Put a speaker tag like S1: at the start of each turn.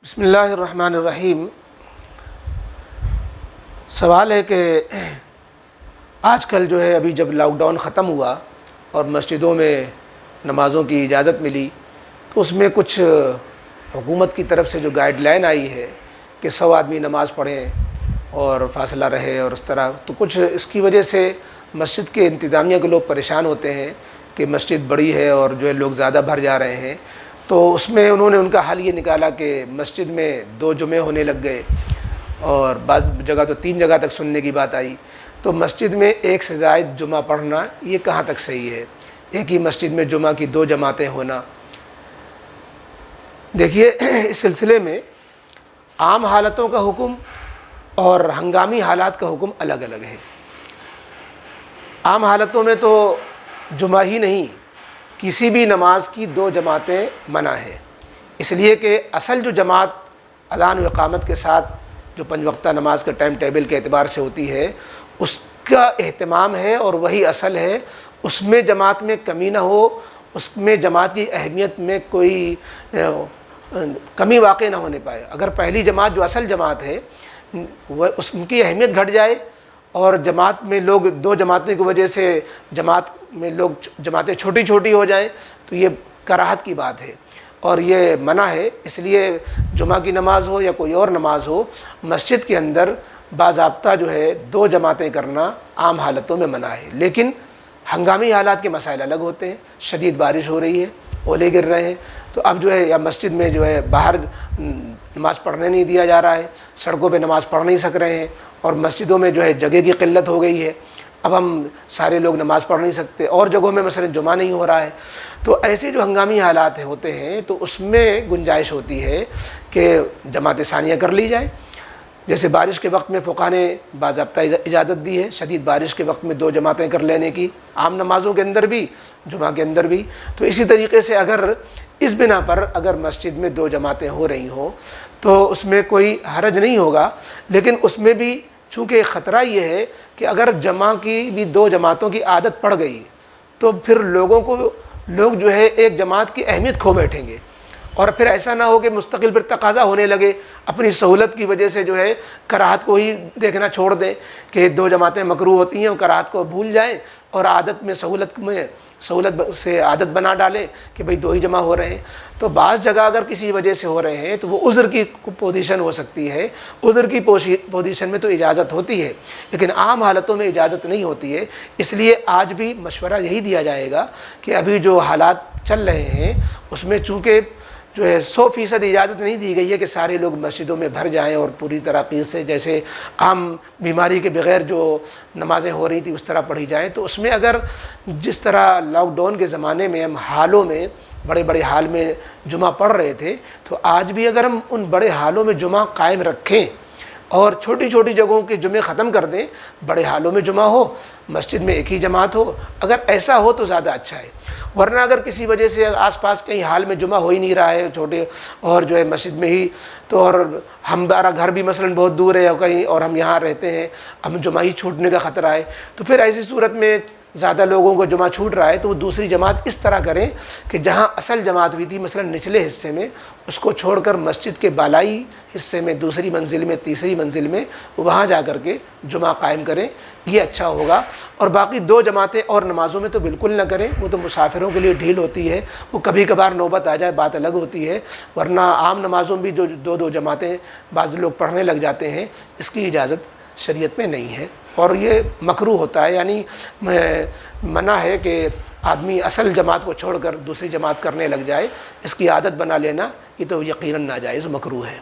S1: بسم اللہ الرحمن الرحیم۔ سوال ہے کہ آج کل جو ہے ابھی جب لاک ڈاؤن ختم ہوا اور مسجدوں میں نمازوں کی اجازت ملی تو اس میں کچھ حکومت کی طرف سے جو گائیڈ لائن آئی ہے کہ 100 آدمی نماز پڑھیں اور فاصلہ رہے اور اس طرح، تو کچھ اس کی وجہ سے مسجد کے انتظامیہ کے لوگ پریشان ہوتے ہیں کہ مسجد بڑی ہے اور جو ہے لوگ زیادہ بھر جا رہے ہیں۔ تو اس میں انہوں نے ان کا حل یہ نکالا کہ مسجد میں 2 جمعے ہونے لگ گئے اور بعض جگہ تو 3 جگہ تک سننے کی بات آئی۔ تو مسجد میں 1 سے زائد جمعہ پڑھنا یہ کہاں تک صحیح ہے؟ ایک ہی مسجد میں جمعہ کی 2 جماعتیں ہونا۔ دیکھیے، اس سلسلے میں عام حالتوں کا حکم اور ہنگامی حالات کا حکم الگ الگ ہے۔ عام حالتوں میں تو جمعہ ہی نہیں، کسی بھی نماز کی 2 جماعتیں منع ہے، اس لیے کہ اصل جو جماعت اذان و اقامت کے ساتھ جو 5 وقتہ نماز کا ٹائم ٹیبل کے اعتبار سے ہوتی ہے اس کا اہتمام ہے اور وہی اصل ہے۔ اس میں جماعت میں کمی نہ ہو، اس میں جماعت کی اہمیت میں کوئی کمی واقع نہ ہونے پائے۔ اگر پہلی جماعت جو اصل جماعت ہے وہ اس کی اہمیت گھٹ جائے اور جماعت میں لوگ 2 جماعتوں کی وجہ سے جماعت میں لوگ جماعتیں چھوٹی چھوٹی ہو جائیں تو یہ کراہت کی بات ہے اور یہ منع ہے۔ اس لیے جمعہ کی نماز ہو یا کوئی اور نماز ہو، مسجد کے اندر باضابطہ جو ہے 2 جماعتیں کرنا عام حالتوں میں منع ہے۔ لیکن ہنگامی حالات کے مسائل الگ ہوتے ہیں۔ شدید بارش ہو رہی ہے، اولے گر رہے ہیں، تو اب جو ہے یا مسجد میں جو ہے باہر نماز پڑھنے نہیں دیا جا رہا ہے، سڑکوں پہ نماز پڑھ نہیں سک رہے ہیں اور مسجدوں میں جو ہے جگہ کی قلت ہو گئی ہے، اب ہم سارے لوگ نماز پڑھ نہیں سکتے، اور جگہوں میں مثلا جمعہ نہیں ہو رہا ہے۔ تو ایسے جو ہنگامی حالات ہوتے ہیں تو اس میں گنجائش ہوتی ہے کہ جماعت ثانیہ کر لی جائے۔ جیسے بارش کے وقت میں فقہاء نے باضابطہ اجازت دی ہے شدید بارش کے وقت میں 2 جماعتیں کر لینے کی، عام نمازوں کے اندر بھی، جمعہ کے اندر بھی۔ تو اسی طریقے سے اگر اس بنا پر اگر مسجد میں 2 جماعتیں ہو رہی ہوں تو اس میں کوئی حرج نہیں ہوگا، لیکن اس میں بھی چونکہ خطرہ یہ ہے کہ اگر جمعہ کی بھی 2 جماعتوں کی عادت پڑ گئی تو پھر لوگ جو ہے ایک جماعت کی اہمیت کھو بیٹھیں گے، اور پھر ایسا نہ ہو کہ مستقل پھر تقاضا ہونے لگے، اپنی سہولت کی وجہ سے جو ہے کراہت کو ہی دیکھنا چھوڑ دیں کہ 2 جماعتیں مکروہ ہوتی ہیں اور کراہت کو بھول جائیں اور عادت سے عادت بنا ڈالیں کہ بھئی 2 ہی جمع ہو رہے ہیں۔ تو بعض جگہ اگر کسی وجہ سے ہو رہے ہیں تو وہ عذر کی پوزیشن ہو سکتی ہے، عذر کی پوزیشن میں تو اجازت ہوتی ہے، لیکن عام حالتوں میں اجازت نہیں ہوتی ہے۔ اس لیے آج بھی مشورہ یہی دیا جائے گا کہ ابھی جو حالات چل رہے ہیں اس میں چونکہ جو ہے 100% اجازت نہیں دی گئی ہے کہ سارے لوگ مسجدوں میں بھر جائیں اور پوری طریقے سے جیسے عام بیماری کے بغیر جو نمازیں ہو رہی تھی اس طرح پڑھی جائیں۔ تو اس میں اگر جس طرح لاک ڈاؤن کے زمانے میں ہم حالوں میں بڑے بڑے حال میں جمعہ پڑھ رہے تھے، تو آج بھی اگر ہم ان بڑے حالوں میں جمعہ قائم رکھیں اور چھوٹی چھوٹی جگہوں کے جمعے ختم کر دیں، بڑے حالوں میں جمعہ ہو، مسجد میں ایک ہی جماعت ہو، اگر ایسا ہو تو زیادہ اچھا ہے۔ ورنہ اگر کسی وجہ سے آس پاس کہیں حال میں جمعہ ہو ہی نہیں رہا ہے چھوٹے اور جو ہے مسجد میں ہی، تو اور ہمارا گھر بھی مثلا بہت دور ہے کہیں اور ہم یہاں رہتے ہیں، ہم جمعہ ہی چھوٹنے کا خطرہ ہے، تو پھر ایسی صورت میں زیادہ لوگوں کو جمعہ چھوٹ رہا ہے تو وہ دوسری جماعت اس طرح کریں کہ جہاں اصل جماعت ہوئی تھی مثلا نچلے حصے میں، اس کو چھوڑ کر مسجد کے بالائی حصے میں، دوسری منزل میں، تیسری منزل میں وہاں جا کر کے جمعہ قائم کریں، یہ اچھا ہوگا۔ اور باقی 2 جماعتیں اور نمازوں میں تو بالکل نہ کریں، وہ تو مسافروں کے لیے ڈھیل ہوتی ہے، وہ کبھی کبھار نوبت آ جائے بات الگ ہوتی ہے، ورنہ عام نمازوں بھی جو 2 جماعتیں بعض لوگ پڑھنے لگ جاتے ہیں، اس کی اجازت شریعت میں نہیں ہے اور یہ مکروہ ہوتا ہے، یعنی منع ہے کہ آدمی اصل جماعت کو چھوڑ کر دوسری جماعت کرنے لگ جائے، اس کی عادت بنا لینا یہ تو یقیناً ناجائز مکروہ ہے۔